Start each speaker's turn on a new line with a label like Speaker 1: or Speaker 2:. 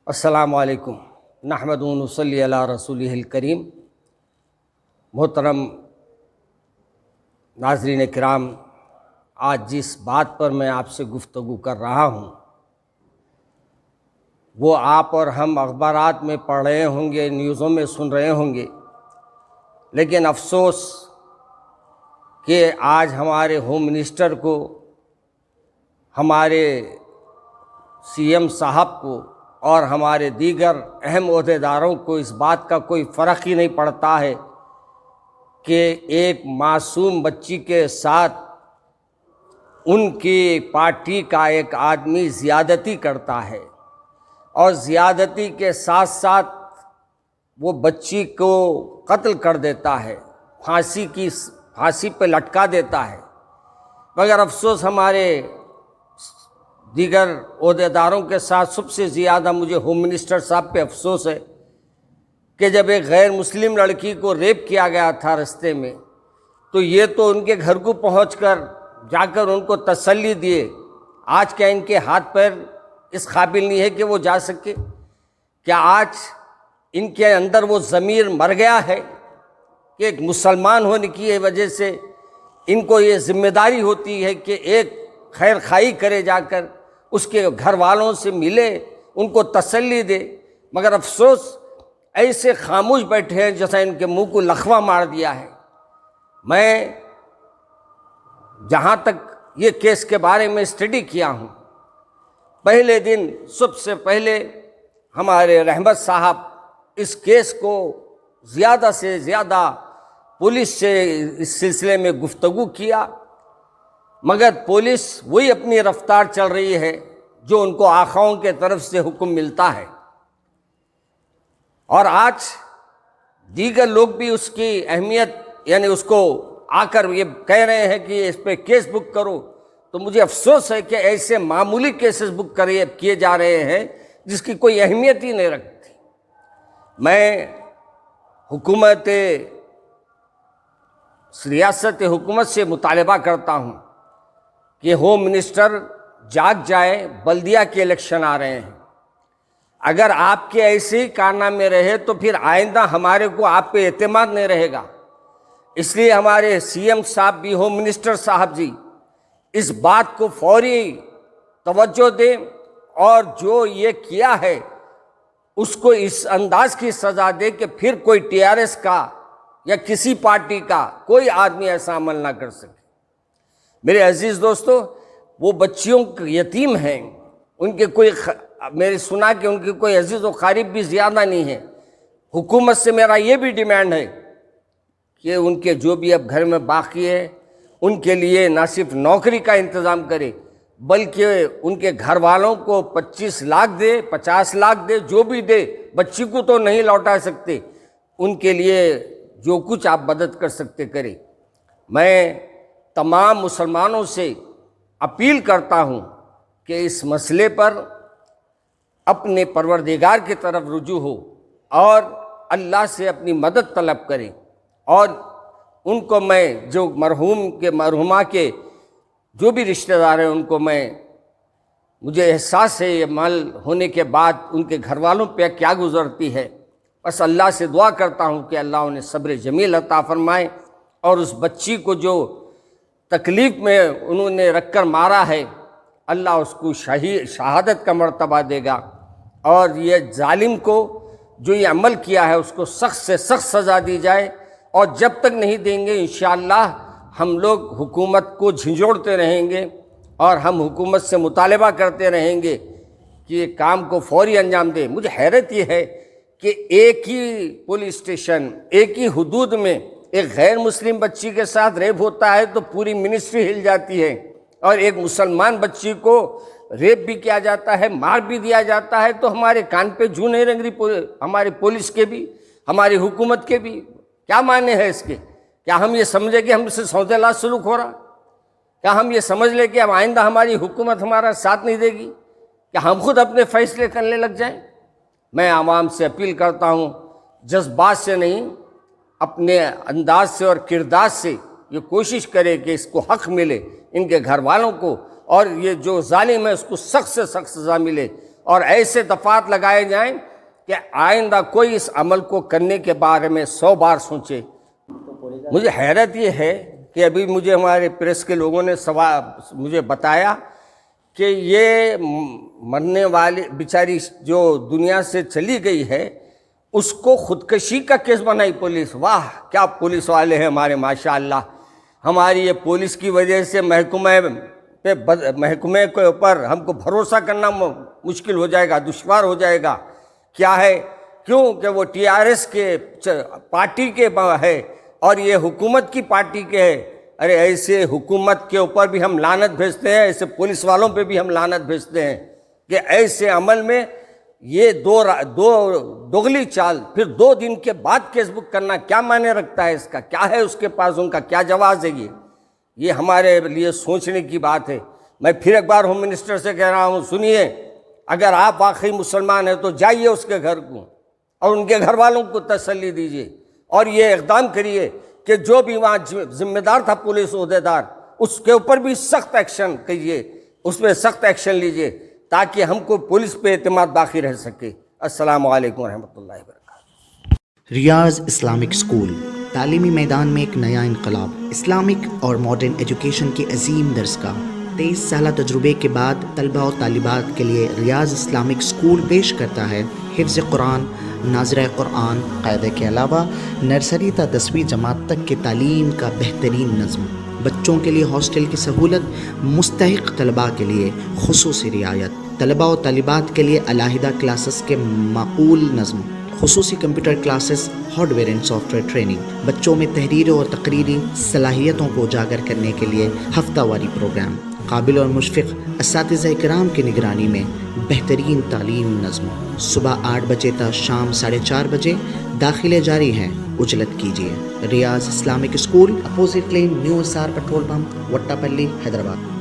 Speaker 1: السلام علیکم نحمد و نصلی علی رسولہ الکریم۔ محترم ناظرین کرام، آج جس بات پر میں آپ سے گفتگو کر رہا ہوں وہ آپ اور ہم اخبارات میں پڑھ رہے ہوں گے، نیوزوں میں سن رہے ہوں گے، لیکن افسوس کہ آج ہمارے ہوم منسٹر کو، ہمارے سی ایم صاحب کو اور ہمارے دیگر اہم عہدیداروں کو اس بات کا کوئی فرق ہی نہیں پڑتا ہے کہ ایک معصوم بچی کے ساتھ ان کی پارٹی کا ایک آدمی زیادتی کرتا ہے اور زیادتی کے ساتھ ساتھ وہ بچی کو قتل کر دیتا ہے، پھانسی پہ لٹکا دیتا ہے۔ مگر افسوس ہمارے دیگر عہدیداروں کے ساتھ سب سے زیادہ مجھے ہوم منسٹر صاحب پہ افسوس ہے کہ جب ایک غیر مسلم لڑکی کو ریپ کیا گیا تھا رستے میں، تو یہ تو ان کے گھر کو پہنچ کر جا کر ان کو تسلی دیے۔ آج کیا ان کے ہاتھ پیر اس قابل نہیں ہے کہ وہ جا سکے؟ کیا آج ان کے اندر وہ ضمیر مر گیا ہے کہ ایک مسلمان ہونے کی وجہ سے ان کو یہ ذمہ داری ہوتی ہے کہ ایک خیر خواہی کرے، جا کر اس کے گھر والوں سے ملے، ان کو تسلی دے؟ مگر افسوس ایسے خاموش بیٹھے ہیں جیسا ان کے منہ کو لخوا مار دیا ہے۔ میں جہاں تک یہ کیس کے بارے میں اسٹڈی کیا ہوں، پہلے دن سب سے پہلے ہمارے رحمت صاحب اس کیس کو زیادہ سے زیادہ پولیس سے اس سلسلے میں گفتگو کیا، مگر پولیس وہی اپنی رفتار چل رہی ہے جو ان کو آقاؤں کے طرف سے حکم ملتا ہے۔ اور آج دیگر لوگ بھی اس کی اہمیت، یعنی اس کو آ کر یہ کہہ رہے ہیں کہ اس پہ کیس بک کرو، تو مجھے افسوس ہے کہ ایسے معمولی کیسز بک کیے جا رہے ہیں جس کی کوئی اہمیت ہی نہیں رکھتی۔ میں ریاست حکومت سے مطالبہ کرتا ہوں کہ ہوم منسٹر جاگ جائے، بلدیہ کے الیکشن آ رہے ہیں۔ اگر آپ کے ایسے ہی کارنامے رہے تو پھر آئندہ ہمارے کو آپ پہ اعتماد نہیں رہے گا۔ اس لیے ہمارے سی ایم صاحب بھی، ہوم منسٹر صاحب جی، اس بات کو فوری توجہ دیں اور جو یہ کیا ہے اس کو اس انداز کی سزا دے کہ پھر کوئی ٹی آر ایس کا یا کسی پارٹی کا کوئی آدمی ایسا عمل نہ کر سکے۔ میرے عزیز دوستو، وہ بچیوں یتیم ہیں، ان کے میں نے سنا کہ ان کے کوئی عزیز و قریب بھی زیادہ نہیں ہے۔ حکومت سے میرا یہ بھی ڈیمانڈ ہے کہ ان کے جو بھی اب گھر میں باقی ہے ان کے لیے نہ صرف نوکری کا انتظام کرے بلکہ ان کے گھر والوں کو 25 لاکھ دے، 50 لاکھ دے، جو بھی دے، بچی کو تو نہیں لوٹا سکتے، ان کے لیے جو کچھ آپ مدد کر سکتے کریں۔ میں تمام مسلمانوں سے اپیل کرتا ہوں کہ اس مسئلے پر اپنے پروردگار کی طرف رجوع ہو اور اللہ سے اپنی مدد طلب کریں، اور ان کو میں جو مرحومہ کے جو بھی رشتہ دار ہیں ان کو مجھے احساس ہے یہ مال ہونے کے بعد ان کے گھر والوں پہ کیا گزرتی ہے۔ بس اللہ سے دعا کرتا ہوں کہ اللہ انہیں صبر جمیل عطا فرمائے، اور اس بچی کو جو تکلیف میں انہوں نے رکھ کر مارا ہے، اللہ اس کو شہادت کا مرتبہ دے گا، اور یہ ظالم کو جو یہ عمل کیا ہے اس کو سخت سے سخت سزا دی جائے۔ اور جب تک نہیں دیں گے انشاءاللہ ہم لوگ حکومت کو جھنجھوڑتے رہیں گے اور ہم حکومت سے مطالبہ کرتے رہیں گے کہ یہ کام کو فوری انجام دے۔ مجھے حیرت یہ ہے کہ ایک ہی پولیس اسٹیشن، ایک ہی حدود میں ایک غیر مسلم بچی کے ساتھ ریپ ہوتا ہے تو پوری منسٹری ہل جاتی ہے، اور ایک مسلمان بچی کو ریپ بھی کیا جاتا ہے، مار بھی دیا جاتا ہے تو ہمارے کان پہ جوں نہیں رنگ رہی، ہماری پولیس کے بھی، ہماری حکومت کے بھی۔ کیا معنی ہے اس کے؟ کیا ہم یہ سمجھے کہ ہم سے سوتیلا سلوک ہو رہا؟ کیا ہم یہ سمجھ لیں کہ اب آئندہ ہماری حکومت ہمارا ساتھ نہیں دے گی؟ کیا ہم خود اپنے فیصلے کرنے لگ جائیں؟ میں عوام سے اپیل کرتا ہوں، جذبات سے نہیں، اپنے انداز سے اور کردار سے یہ کوشش کرے کہ اس کو حق ملے، ان کے گھر والوں کو، اور یہ جو ظالم ہے اس کو سخت سے سخت سزا ملے، اور ایسے دفعات لگائے جائیں کہ آئندہ کوئی اس عمل کو کرنے کے بارے میں 100 بار سوچے۔ مجھے حیرت یہ ہے کہ ابھی مجھے ہمارے پریس کے لوگوں نے مجھے بتایا کہ یہ مرنے والی بیچاری جو دنیا سے چلی گئی ہے اس کو خودکشی کا کیس بنائی پولیس۔ واہ، کیا پولیس والے ہیں ہمارے، ماشاءاللہ۔ ہماری یہ پولیس کی وجہ سے محکمے کے اوپر ہم کو بھروسہ کرنا مشکل ہو جائے گا، دشوار ہو جائے گا۔ کیا ہے؟ کیوں کہ وہ TRS کے پارٹی کے ہے اور یہ حکومت کی پارٹی کے ہے۔ ارے ایسے حکومت کے اوپر بھی ہم لعنت بھیجتے ہیں، ایسے پولیس والوں پہ بھی ہم لعنت بھیجتے ہیں کہ ایسے عمل میں یہ دوغلی چال، پھر 2 دن کے بعد کیس بک کرنا کیا معنی رکھتا ہے؟ اس کا کیا ہے؟ اس کے پاس ان کا کیا جواز ہے؟ یہ ہمارے لیے سوچنے کی بات ہے۔ میں پھر ایک بار ہوم منسٹر سے کہہ رہا ہوں، سنیے، اگر آپ واقعی مسلمان ہیں تو جائیے اس کے گھر کو اور ان کے گھر والوں کو تسلی دیجیے اور یہ اقدام کریے کہ جو بھی وہاں ذمہ دار تھا پولیس عہدیدار، اس کے اوپر بھی سخت ایکشن کیجیے، اس پہ سخت ایکشن لیجیے تاکہ ہم کو پولیس پہ اعتماد باقی رہ سکے۔ السلام علیکم ورحمۃ اللہ وبرکاتہ۔
Speaker 2: ریاض اسلامک اسکول تعلیمی میدان میں ایک نیا انقلاب، اسلامک اور ماڈرن ایجوکیشن کی عظیم درسگاہ۔ 23 سالہ تجربے کے بعد طلبہ و طالبات کے لیے ریاض اسلامک اسکول پیش کرتا ہے حفظ قرآن، ناظرہ قرآن، قاعدے کے علاوہ نرسری تا 10ویں جماعت تک کی تعلیم کا بہترین نظم۔ بچوں کے لیے ہاسٹل کی سہولت، مستحق طلباء کے لیے خصوصی رعایت، طلباء و طالبات کے لیے علیحدہ کلاسز کے معقول نظم، خصوصی computer classes, hard where and soft where training, بچوں میں تحریری اور تقریری صلاحیتوں کو اجاگر کرنے کے لیے ہفتہ واری پروگرام، قابل اور مشفق اساتذہ کرام کی نگرانی میں بہترین تعلیم نظم۔ صبح 8 بجے تا شام 4:30 بجے داخلے جاری ہیں، اجلت کیجیے۔ Riyaz Islamic school, opposite lane, new SR petrol pump, Vattepally, Hyderabad.